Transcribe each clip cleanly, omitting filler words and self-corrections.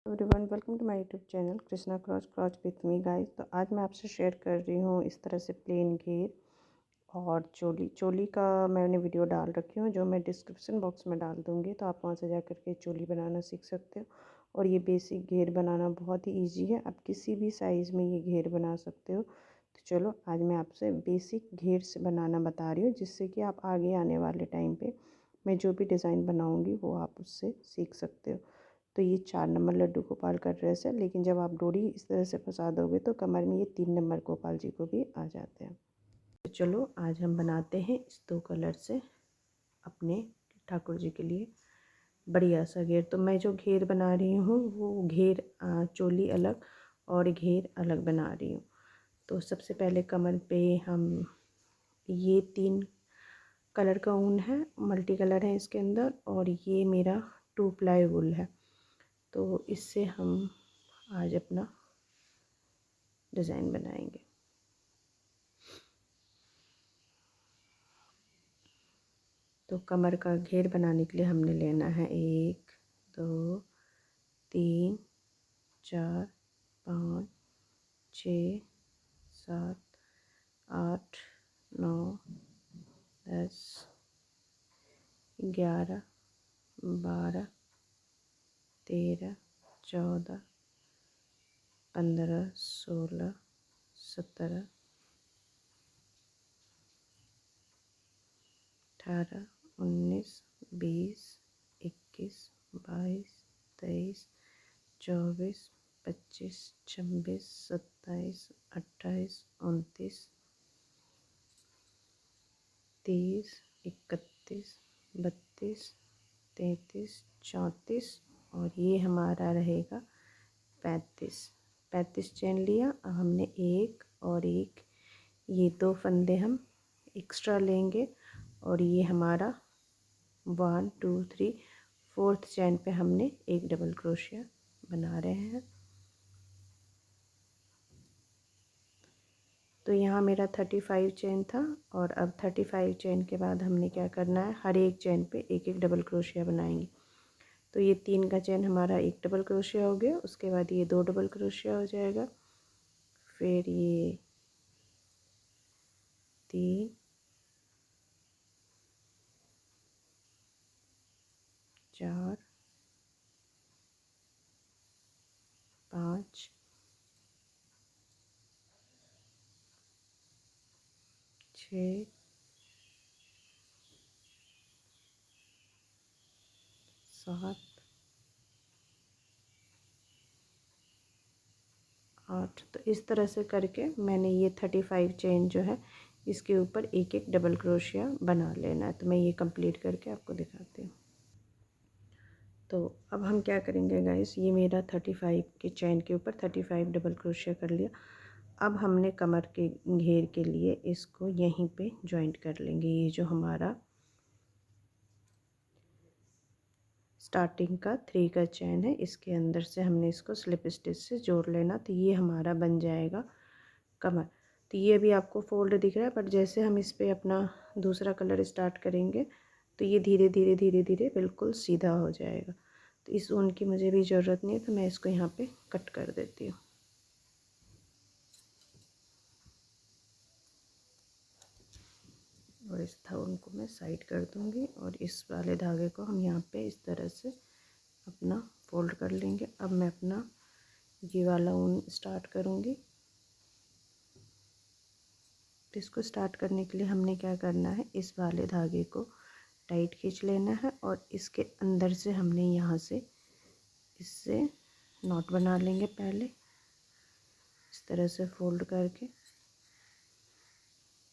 Everyone, welcome to my YouTube channel Krishna क्रॉच with me guys. तो आज मैं आपसे शेयर कर रही हूँ इस तरह से प्लेन घेर और चोली का मैंने वीडियो डाल रखी हूँ, जो मैं डिस्क्रिप्शन बॉक्स में डाल दूँगी। तो आप वहाँ से जा कर के चोली बनाना सीख सकते हो। और ये बेसिक घेर बनाना बहुत ही ईजी है, आप किसी भी साइज़ में ये घेर बना सकते हो। तो चलो आज मैं आपसे बेसिक घेर से बनाना बता रही हूँ, जिससे कि आप आगे आने वाले टाइम पर मैं जो भी डिज़ाइन बनाऊँगी वो आप उससे सीख सकते हो। तो ये 4 नंबर लड्डू गोपाल का ड्रेस है, लेकिन जब आप डोरी इस तरह से फंसा दोगे तो कमर में ये 3 नंबर गोपाल जी को भी आ जाते हैं। तो चलो आज हम बनाते हैं इस 2 कलर से अपने ठाकुर जी के लिए बढ़िया सा घेर। तो मैं जो घेर बना रही हूँ वो घेर चोली अलग और घेर अलग बना रही हूँ। तो सबसे पहले कमर पे हम ये 3 कलर का ऊन है, मल्टी कलर है इसके अंदर, और ये मेरा 2 प्लाई वूल है। तो इससे हम आज अपना डिज़ाइन बनाएंगे। तो कमर का घेर बनाने के लिए हमने लेना है 1 2 3 4 5 6 7 8 9 10 11 12 13 14 15 16 17 18 19 20 21 22 23 24 25 26 27 28 29 30 31 32 33 34 और ये हमारा रहेगा 35 चेन लिया। अब हमने एक और एक, ये 2 फंदे हम एक्स्ट्रा लेंगे और ये हमारा 1 2 3 4th चेन पे हमने एक डबल क्रोशिया बना रहे हैं। तो यहाँ मेरा 35 चेन था और अब 35 चेन के बाद हमने क्या करना है, हर एक चेन पे एक एक डबल क्रोशिया बनाएंगे। तो ये 3 का चेन हमारा एक डबल क्रोशिया हो गया, उसके बाद ये 2 डबल क्रोशिया हो जाएगा, फिर ये 3 4 5 6 7 8। तो इस तरह से करके मैंने ये 35 चेन जो है इसके ऊपर एक एक डबल क्रोशिया बना लेना है। तो मैं ये कंप्लीट करके आपको दिखाती हूँ। तो अब हम क्या करेंगे गाइस, ये मेरा 35 के चेन के ऊपर 35 डबल क्रोशिया कर लिया। अब हमने कमर के घेर के लिए इसको यहीं पे जॉइंट कर लेंगे। ये जो हमारा स्टार्टिंग का 3 का चेन है, इसके अंदर से हमने इसको स्लिप स्टिच से जोड़ लेना। तो ये हमारा बन जाएगा कमर। तो ये भी आपको फोल्ड दिख रहा है, बट जैसे हम इस पे अपना दूसरा कलर स्टार्ट करेंगे तो ये धीरे धीरे धीरे धीरे बिल्कुल सीधा हो जाएगा। तो इस ऊन की मुझे भी ज़रूरत नहीं है, तो मैं इसको यहाँ पे कट कर देती हूँ। और इस ऊन को मैं साइड कर दूँगी और इस वाले धागे को हम यहाँ पे इस तरह से अपना फोल्ड कर लेंगे। अब मैं अपना ये वाला ऊन स्टार्ट करूँगी। तो इसको स्टार्ट करने के लिए हमने क्या करना है, इस वाले धागे को टाइट खींच लेना है और इसके अंदर से हमने यहाँ से इससे नॉट बना लेंगे। पहले इस तरह से फोल्ड करके,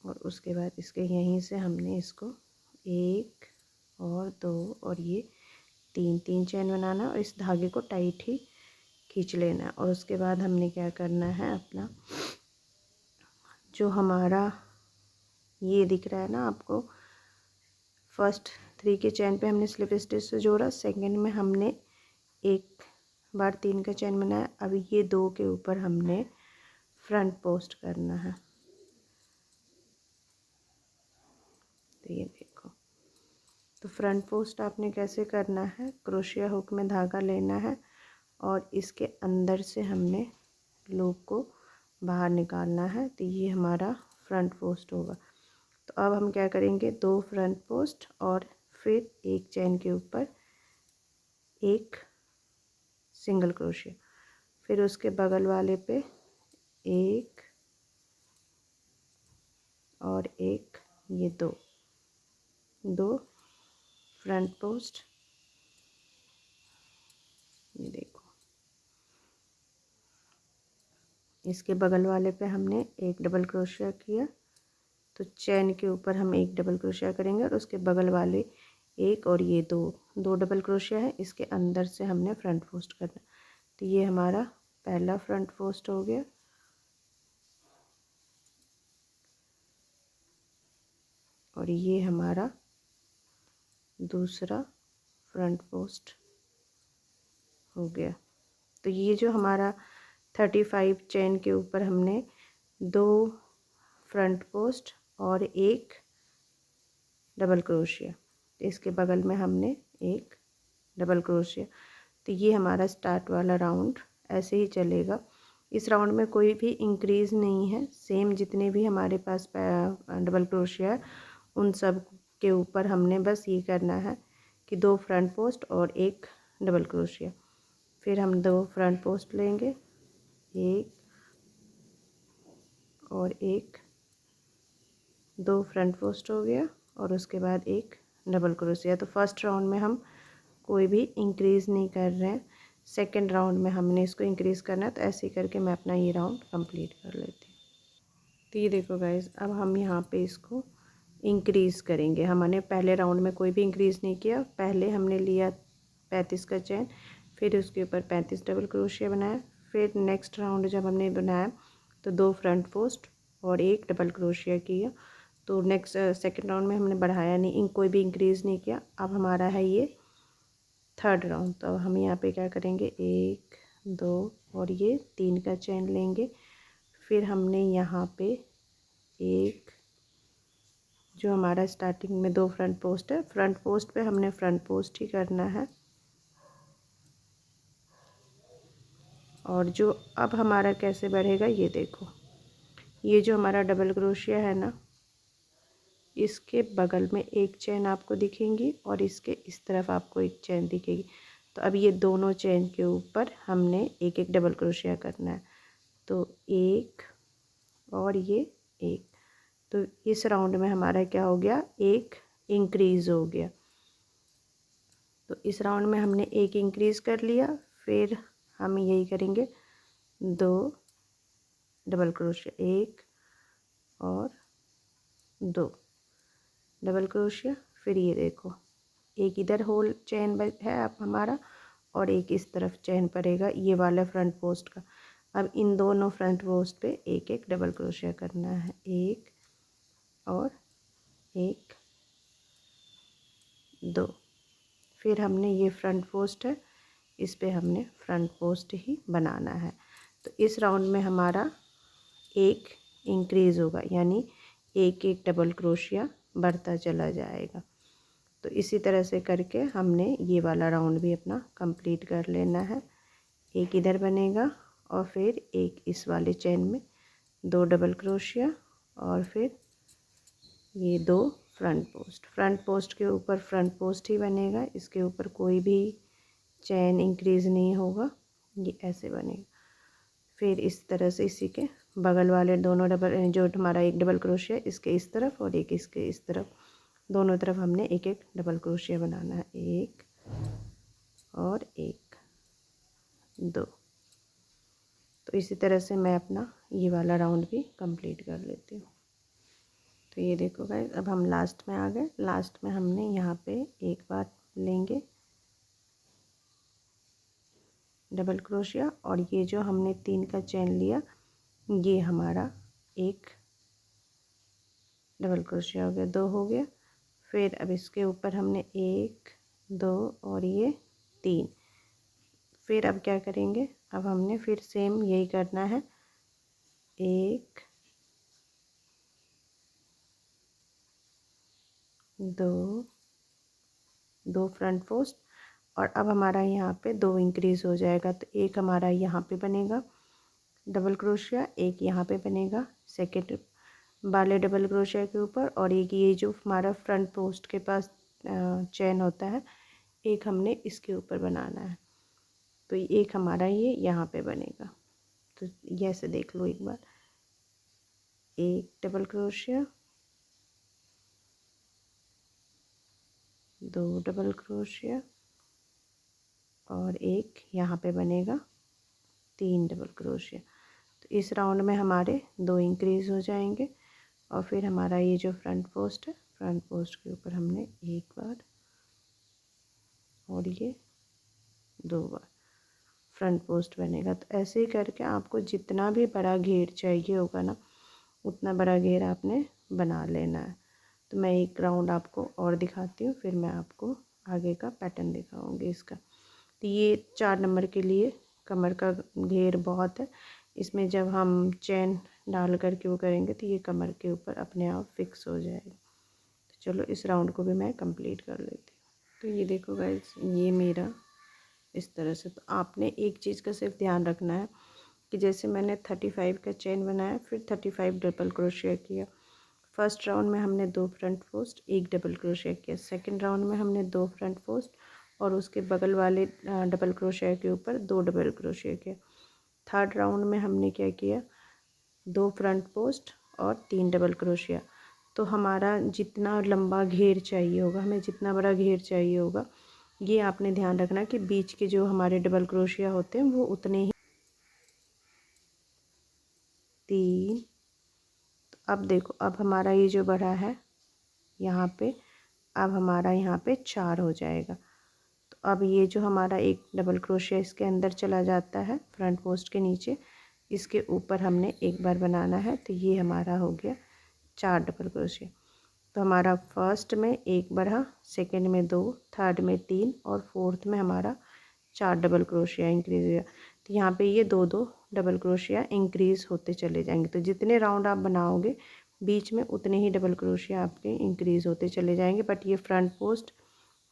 और उसके बाद इसके यहीं से हमने इसको 1 और 2 और ये 3 चेन बनाना और इस धागे को टाइट ही खींच लेना है। और उसके बाद हमने क्या करना है, अपना जो हमारा ये दिख रहा है ना आपको, फर्स्ट 3 के चेन पे हमने स्लिप स्टिच से जोड़ा, सेकंड में हमने एक बार 3 का चेन बनाया। अब ये 2 के ऊपर हमने फ्रंट पोस्ट करना है। तो ये देखो, तो फ्रंट पोस्ट आपने कैसे करना है, क्रोशिया हुक में धागा लेना है और इसके अंदर से हमने लूप को बाहर निकालना है। तो ये हमारा फ्रंट पोस्ट होगा। तो अब हम क्या करेंगे, 2 फ्रंट पोस्ट और फिर एक चेन के ऊपर एक सिंगल क्रोशिया, फिर उसके बगल वाले पे एक और एक, ये दो फ्रंट पोस्ट, ये देखो इसके बगल वाले पे हमने एक डबल क्रोशिया किया, तो चेन के ऊपर हम एक डबल क्रोशिया करेंगे और उसके बगल वाले एक, और ये दो डबल क्रोशिया है, इसके अंदर से हमने फ्रंट पोस्ट करना। तो ये हमारा पहला फ्रंट पोस्ट हो गया, और ये हमारा दूसरा फ्रंट पोस्ट हो गया। तो ये जो हमारा 35 चेन के ऊपर हमने 2 फ्रंट पोस्ट और एक डबल क्रोशिया, इसके बगल में हमने एक डबल क्रोशिया। तो ये हमारा स्टार्ट वाला राउंड ऐसे ही चलेगा। इस राउंड में कोई भी इंक्रीज़ नहीं है, सेम जितने भी हमारे पास डबल क्रोशिया है उन सब के ऊपर हमने बस ये करना है कि 2 फ्रंट पोस्ट और एक डबल क्रोशिया। फिर हम 2 फ्रंट पोस्ट लेंगे, एक और एक, 2 फ्रंट पोस्ट हो गया और उसके बाद एक डबल क्रोशिया। तो फर्स्ट राउंड में हम कोई भी इंक्रीज़ नहीं कर रहे हैं, सेकंड राउंड में हमने इसको इंक्रीज़ करना है। तो ऐसे ही करके मैं अपना ये राउंड कंप्लीट कर लेती हूँ। तो ये देखो गाइस, अब हम यहाँ पे इसको इंक्रीज़ करेंगे। हमने पहले राउंड में कोई भी इंक्रीज़ नहीं किया, पहले हमने लिया 35 का चेन, फिर उसके ऊपर 35 डबल क्रोशिया बनाया। फिर नेक्स्ट राउंड जब हमने बनाया तो 2 फ्रंट पोस्ट और एक डबल क्रोशिया किया। तो नेक्स्ट सेकंड राउंड में हमने बढ़ाया नहीं, कोई भी इंक्रीज़ नहीं किया। अब हमारा है ये थर्ड राउंड। तो अब हम यहाँ पे क्या करेंगे, 1 2 और ये 3 का चेन लेंगे। फिर हमने यहाँ पे एक, जो हमारा स्टार्टिंग में 2 फ्रंट पोस्ट है, फ्रंट पोस्ट पे हमने फ्रंट पोस्ट ही करना है। और जो अब हमारा कैसे बढ़ेगा, ये देखो, ये जो हमारा डबल क्रोशिया है ना, इसके बगल में एक चेन आपको दिखेंगी और इसके इस तरफ आपको एक चेन दिखेगी। तो अब ये दोनों चेन के ऊपर हमने एक एक डबल क्रोशिया करना है। तो एक और ये एक, तो इस राउंड में हमारा क्या हो गया, एक इंक्रीज़ हो गया। तो इस राउंड में हमने एक इंक्रीज़ कर लिया। फिर हम यही करेंगे, 2 डबल क्रोशिया, एक और 2 डबल क्रोशिया। फिर ये देखो, एक इधर होल चेन है अब हमारा और एक इस तरफ चेन पड़ेगा ये वाला फ्रंट पोस्ट का। अब इन दोनों फ्रंट पोस्ट पे एक एक डबल क्रोशिया करना है, एक और एक, 2। फिर हमने ये फ्रंट पोस्ट है, इस पे हमने फ्रंट पोस्ट ही बनाना है। तो इस राउंड में हमारा एक इंक्रीज़ होगा, यानी एक एक डबल क्रोशिया बढ़ता चला जाएगा। तो इसी तरह से करके हमने ये वाला राउंड भी अपना कंप्लीट कर लेना है। एक इधर बनेगा और फिर एक इस वाले चेन में 2 डबल क्रोशिया और फिर ये 2 फ्रंट पोस्ट के ऊपर फ्रंट पोस्ट ही बनेगा, इसके ऊपर कोई भी चेन इंक्रीज़ नहीं होगा, ये ऐसे बनेगा। फिर इस तरह से इसी के बगल वाले दोनों डबल, जो हमारा एक डबल क्रोशिया इसके इस तरफ और एक इसके इस तरफ, दोनों तरफ हमने एक एक डबल क्रोशिया बनाना है, एक और एक, 2। तो इसी तरह से मैं अपना ये वाला राउंड भी कंप्लीट कर लेती हूँ। तो ये देखो गाइस, अब हम लास्ट में आ गए। लास्ट में हमने यहाँ पे एक बार लेंगे डबल क्रोशिया और ये जो हमने 3 का चेन लिया ये हमारा एक डबल क्रोशिया हो गया, 2 हो गया। फिर अब इसके ऊपर हमने 1 2 और ये 3। फिर अब क्या करेंगे, अब हमने फिर सेम यही करना है, 1 2 2 फ्रंट पोस्ट और अब हमारा यहाँ पे 2 इंक्रीज़ हो जाएगा। तो एक हमारा यहाँ पे बनेगा डबल क्रोशिया, एक यहाँ पे बनेगा सेकेंड वाले डबल क्रोशिया के ऊपर, और एक ये जो हमारा फ्रंट पोस्ट के पास चेन होता है, एक हमने इसके ऊपर बनाना है। तो एक हमारा ये यहाँ पे बनेगा। तो ये ऐसे देख लो एक बार, एक डबल क्रोशिया, 2 डबल क्रोशिया, और एक यहाँ पे बनेगा 3 डबल क्रोशिया। तो इस राउंड में हमारे 2 इंक्रीज़ हो जाएंगे। और फिर हमारा ये जो फ्रंट पोस्ट है, फ्रंट पोस्ट के ऊपर हमने एक बार और ये 2 बार फ्रंट पोस्ट बनेगा। तो ऐसे ही करके आपको जितना भी बड़ा घेर चाहिए होगा ना, उतना बड़ा घेर आपने बना लेना है। तो मैं एक राउंड आपको और दिखाती हूँ, फिर मैं आपको आगे का पैटर्न दिखाऊंगी इसका। तो ये 4 नंबर के लिए कमर का घेर बहुत है। इसमें जब हम चेन डाल करके वो करेंगे तो ये कमर के ऊपर अपने आप फिक्स हो जाएगा। तो चलो इस राउंड को भी मैं कंप्लीट कर लेती हूँ। तो ये देखो गाइस, ये मेरा इस तरह से। तो आपने एक चीज़ का सिर्फ ध्यान रखना है कि जैसे मैंने 35 का चेन बनाया, फिर 35 डबल क्रोशिया किया। फर्स्ट राउंड में हमने 2 फ्रंट पोस्ट, 1 डबल क्रोशिया किया। सेकंड राउंड में हमने 2 फ्रंट पोस्ट और उसके बगल वाले डबल क्रोशिया के ऊपर 2 डबल क्रोशिया किया। थर्ड राउंड में हमने क्या किया, 2 फ्रंट पोस्ट और 3 डबल क्रोशिया। तो हमारा जितना लंबा घेर चाहिए होगा, हमें जितना बड़ा घेर चाहिए होगा, ये आपने ध्यान रखना कि बीच के जो हमारे डबल क्रोशिया होते हैं वो उतने ही 3। तो अब देखो, अब हमारा ये जो बढ़ा है यहाँ पे, अब हमारा यहाँ पे 4 हो जाएगा। तो अब ये जो हमारा एक डबल क्रोशिया इसके अंदर चला जाता है फ्रंट पोस्ट के नीचे, इसके ऊपर हमने एक बार बनाना है। तो ये हमारा हो गया 4 डबल क्रोशिया। तो हमारा फर्स्ट में एक बढ़ा, सेकंड में 2, थर्ड में 3 और फोर्थ में हमारा 4 डबल क्रोशिया इंक्रीज़ हुआ। तो यहाँ पे ये 2-2 डबल क्रोशिया इंक्रीज़ होते चले जाएंगे। तो जितने राउंड आप बनाओगे बीच में उतने ही डबल क्रोशिया आपके इंक्रीज़ होते चले जाएंगे। बट ये फ्रंट पोस्ट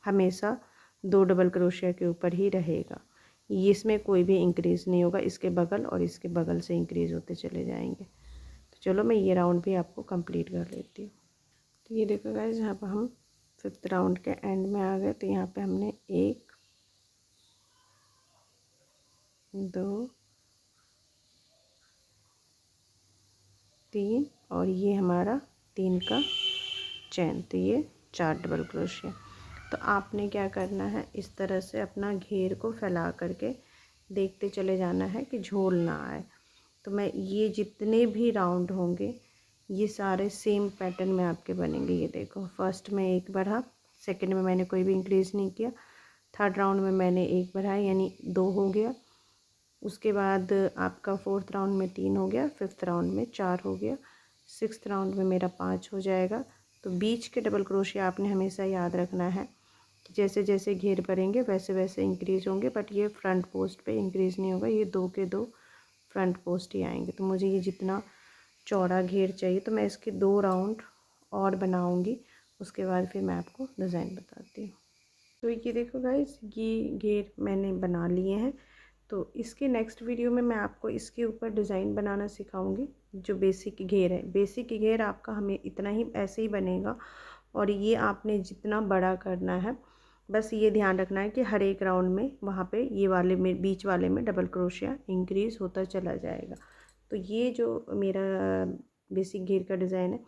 हमेशा 2 डबल क्रोशिया के ऊपर ही रहेगा, इसमें कोई भी इंक्रीज़ नहीं होगा। इसके बगल और इसके बगल से इंक्रीज़ होते चले जाएंगे। तो चलो मैं ये राउंड भी आपको कंप्लीट कर लेती हूँ। तो ये देखो गाइस, यहाँ पर हम 5th राउंड के एंड में आ गए। तो यहाँ पे हमने 1 2 3 और ये हमारा 3 का चेन। तो ये 4 डबल क्रोशिया। तो आपने क्या करना है, इस तरह से अपना घेर को फैला करके देखते चले जाना है कि झोल ना आए। तो मैं ये जितने भी राउंड होंगे ये सारे सेम पैटर्न में आपके बनेंगे। ये देखो, फर्स्ट में 1 बढ़ा, सेकंड में मैंने कोई भी इंक्रीज़ नहीं किया, थर्ड राउंड में मैंने 1 बढ़ाया यानी 2 हो गया। उसके बाद आपका 4th राउंड में 3 हो गया, 5th राउंड में 4 हो गया, 6th राउंड में मेरा 5 हो जाएगा। तो बीच के डबल क्रोशिया आपने हमेशा याद रखना है कि जैसे जैसे घेर भरेंगे वैसे वैसे इंक्रीज़ होंगे। बट ये फ्रंट पोस्ट पे इंक्रीज़ नहीं होगा, ये 2 के 2 फ्रंट पोस्ट ही आएंगे। तो मुझे ये जितना चौड़ा घेर चाहिए, तो मैं इसके 2 राउंड और बनाऊंगी, उसके बाद फिर मैं आपको डिज़ाइन बताती हूँ। तो ये देखो गाइस, ये घेर मैंने बना लिए हैं। तो इसके नेक्स्ट वीडियो में मैं आपको इसके ऊपर डिज़ाइन बनाना सिखाऊंगी। जो बेसिक घेर है, बेसिक घेर आपका हमें इतना ही ऐसे ही बनेगा। और ये आपने जितना बड़ा करना है, बस ये ध्यान रखना है कि हर एक राउंड में वहाँ पे ये वाले में बीच वाले में डबल क्रोशिया इंक्रीज़ होता चला जाएगा। तो ये जो मेरा बेसिक घेर का डिज़ाइन है,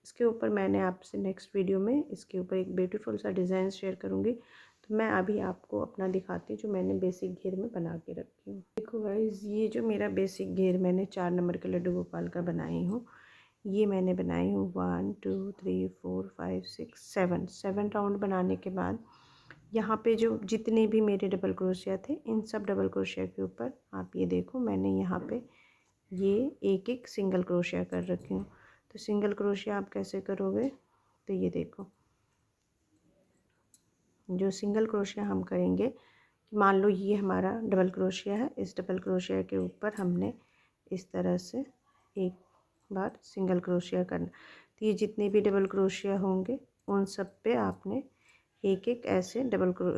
इसके ऊपर मैंने आपसे नेक्स्ट वीडियो में इसके ऊपर एक ब्यूटीफुल सा डिज़ाइन शेयर करूँगी। तो मैं अभी आपको अपना दिखाती हूँ जो मैंने बेसिक घेर में बना के रखी हूँ। देखो गाइस, ये जो मेरा बेसिक घेर मैंने 4 नंबर के लड्डू गोपाल का बनाई हूँ, ये मैंने बनाई हूँ 1 2 3 4 5 6 7 राउंड बनाने के बाद यहाँ पे जो जितने भी मेरे डबल क्रोशिया थे, इन सब डबल क्रोशिया के ऊपर आप ये देखो, मैंने यहाँ पे ये एक एक सिंगल क्रोशिया कर रखी हूँ। तो सिंगल क्रोशिया आप कैसे करोगे, तो ये देखो, जो सिंगल क्रोशिया हम करेंगे, मान लो ये हमारा डबल क्रोशिया है, इस डबल क्रोशिया के ऊपर हमने इस तरह से एक बार सिंगल क्रोशिया करना। तो ये जितने भी डबल क्रोशिया होंगे उन सब पे आपने एक एक ऐसे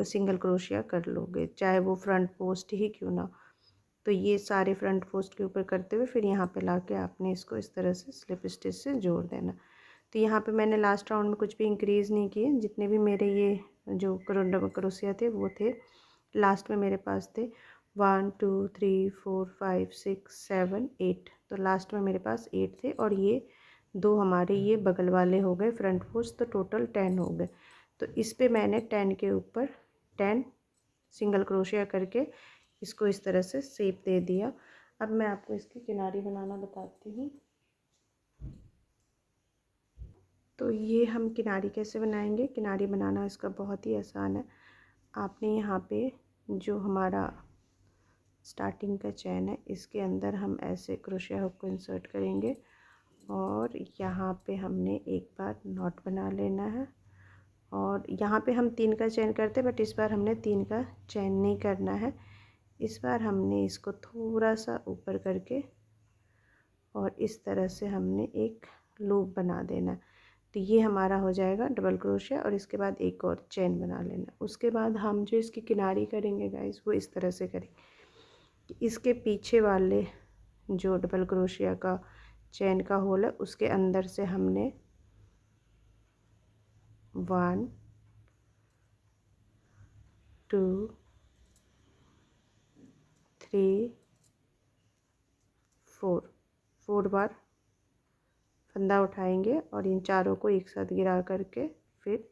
सिंगल क्रोशिया कर लोगे, चाहे वो फ्रंट पोस्ट ही क्यों ना। तो ये सारे फ्रंट पोस्ट के ऊपर करते हुए फिर यहाँ पे लाके आपने इसको इस तरह से स्लिप स्टिच से जोड़ देना। तो यहाँ पे मैंने लास्ट राउंड में कुछ भी इंक्रीज़ नहीं किए, जितने भी मेरे ये जो क्रोशिया थे वो थे लास्ट में मेरे पास थे 1 2 3 4 5 6 7 8। तो लास्ट में मेरे पास 8 थे और ये 2 हमारे ये बगल वाले हो गए फ्रंट पोस्ट, तो टोटल 10 हो गए। तो इस पे मैंने 10 के ऊपर 10 सिंगल क्रोशिया करके इसको इस तरह से शेप दे दिया। अब मैं आपको इसकी किनारी बनाना बताती हूँ। तो ये हम किनारी कैसे बनाएंगे, किनारी बनाना इसका बहुत ही आसान है। आपने यहाँ पे जो हमारा स्टार्टिंग का चैन है इसके अंदर हम ऐसे क्रोशिया हुक को इंसर्ट करेंगे और यहाँ पे हमने एक बार नॉट बना लेना है। और यहाँ पे हम 3 का चैन करते बट इस बार हमने 3 का चैन नहीं करना है। इस बार हमने इसको थोड़ा सा ऊपर करके और इस तरह से हमने एक लूप बना देना। तो ये हमारा हो जाएगा डबल क्रोशिया और इसके बाद एक और चेन बना लेना। उसके बाद हम जो इसकी किनारी करेंगे गाइस वो इस तरह से करेंगे। इसके पीछे वाले जो डबल क्रोशिया का चेन का होल है उसके अंदर से हमने 1 2 3 4 बार फंदा उठाएंगे और इन चारों को एक साथ गिरा करके फिर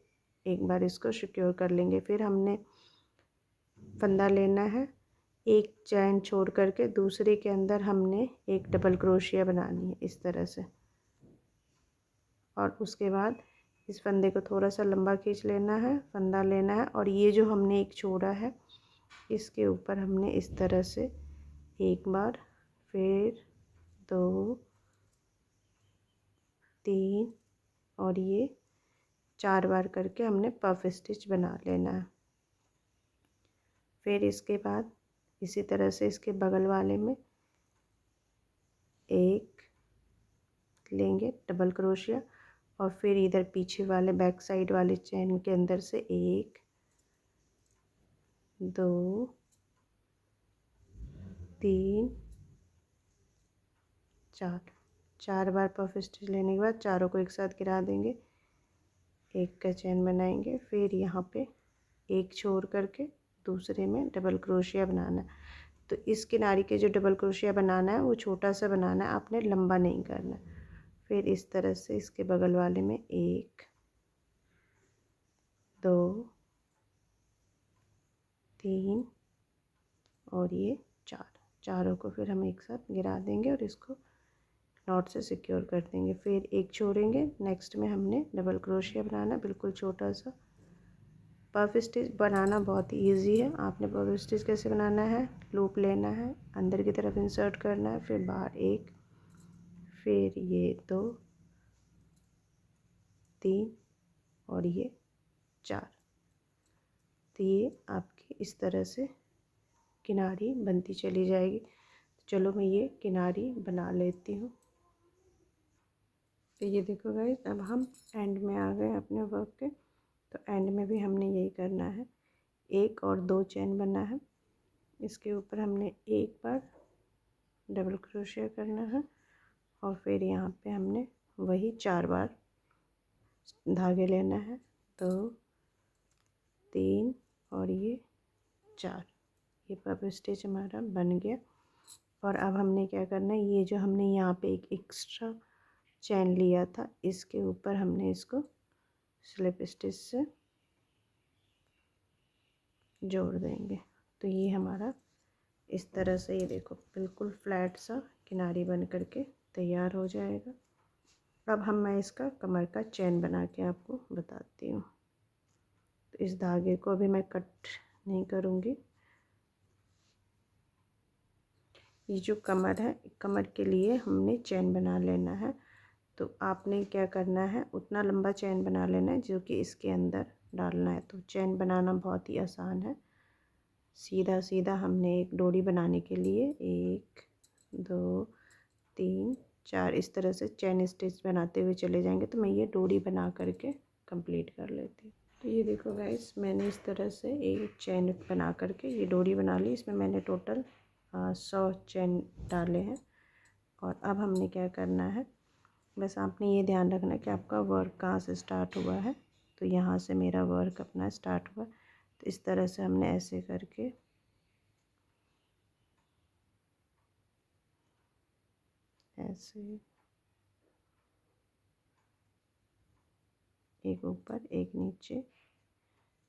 एक बार इसको सिक्योर कर लेंगे। फिर हमने फंदा लेना है, एक चैन छोड़ करके दूसरे के अंदर हमने एक डबल क्रोशिया बनानी है इस तरह से। और उसके बाद इस फंदे को थोड़ा सा लंबा खींच लेना है, फंदा लेना है और ये जो हमने एक छोड़ा है इसके ऊपर हमने इस तरह से एक बार, फिर 2 3 और ये 4 बार करके हमने पफ स्टिच बना लेना है। फिर इसके बाद इसी तरह से इसके बगल वाले में एक लेंगे डबल क्रोशिया और फिर इधर पीछे वाले बैक साइड वाले चैन के अंदर से 1 2 3 4 बार पफ स्टिच लेने के बाद चारों को एक साथ गिरा देंगे, एक का चैन बनाएंगे। फिर यहाँ पे एक छोड़ करके दूसरे में डबल क्रोशिया बनाना है। तो इस किनारे के जो डबल क्रोशिया बनाना है वो छोटा सा बनाना है, आपने लंबा नहीं करना। फिर इस तरह से इसके बगल वाले में 1 2 3 और ये 4, चारों को फिर हम एक साथ गिरा देंगे और इसको नॉट से सिक्योर कर देंगे। फिर एक छोड़ेंगे, नेक्स्ट में हमने डबल क्रोशिया बनाना, बिल्कुल छोटा सा। पफ स्टिच बनाना बहुत ही ईजी है। आपने पफ स्टिच कैसे बनाना है, लूप लेना है, अंदर की तरफ इंसर्ट करना है, फिर बाहर 1, फिर ये 2 3 और ये 4। तो ये आपकी इस तरह से किनारी बनती चली जाएगी। चलो मैं ये किनारी बना लेती हूँ। तो ये देखो गाइस, अब हम एंड में आ गए अपने वर्क के। तो एंड में भी हमने यही करना है, 1 और 2 चेन बना है, इसके ऊपर हमने एक बार डबल क्रोशिया करना है और फिर यहाँ पे हमने वही 4 बार धागे लेना है, 2 3 और ये 4। ये पफ स्टिच हमारा बन गया। और अब हमने क्या करना है, ये जो हमने यहाँ पे एक एक्स्ट्रा चैन लिया था इसके ऊपर हमने इसको स्लिप स्टिच से जोड़ देंगे। तो ये हमारा इस तरह से, ये देखो बिल्कुल फ्लैट सा किनारी बन करके तैयार हो जाएगा। अब मैं इसका कमर का चैन बना के आपको बताती हूँ। तो इस धागे को अभी मैं कट नहीं करूँगी। ये जो कमर है, कमर के लिए हमने चैन बना लेना है। तो आपने क्या करना है, उतना लंबा चैन बना लेना है जो कि इसके अंदर डालना है। तो चैन बनाना बहुत ही आसान है। सीधा सीधा हमने एक डोरी बनाने के लिए 1 2 3 4 इस तरह से चैन स्टिच बनाते हुए चले जाएंगे। तो मैं ये डोरी बना करके कंप्लीट कर लेती हूँ। तो ये देखो गाइस, मैंने इस तरह से एक चैन बना करके ये डोरी बना ली। इसमें मैंने टोटल 100 चैन डाले हैं। और अब हमने क्या करना है, बस आपने ये ध्यान रखना है कि आपका वर्क कहाँ से स्टार्ट हुआ है। तो यहाँ से मेरा वर्क अपना स्टार्ट हुआ। तो इस तरह से हमने ऐसे करके ऐसे एक ऊपर एक नीचे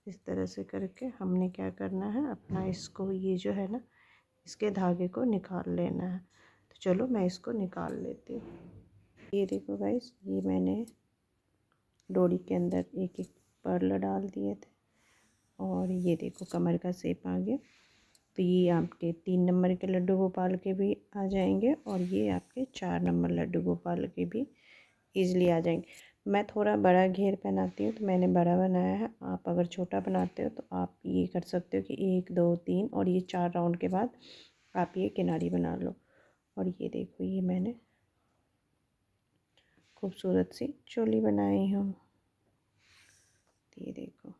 इस तरह से करके हमने क्या करना है, अपना इसको ये जो है ना, इसके धागे को निकाल लेना है। तो चलो मैं इसको निकाल लेती हूँ। ये देखो गाइस, ये मैंने डोरी के अंदर एक एक पर्ल डाल दिए थे और ये देखो कमर का शेप आ गया। तो ये आपके 3 नंबर के लड्डू गोपाल के भी आ जाएंगे और ये आपके 4 नंबर लड्डू गोपाल के भी ईज़िली आ जाएंगे। मैं थोड़ा बड़ा घेर पहनाती हूँ तो मैंने बड़ा बनाया है। आप अगर छोटा बनाते हो तो आप ये कर सकते हो कि 1 2 3 और ये 4 राउंड के बाद आप ये किनारी बना लो। और ये देखो, ये मैंने खूबसूरत सी चोली बनाई हूँ। ये देखो।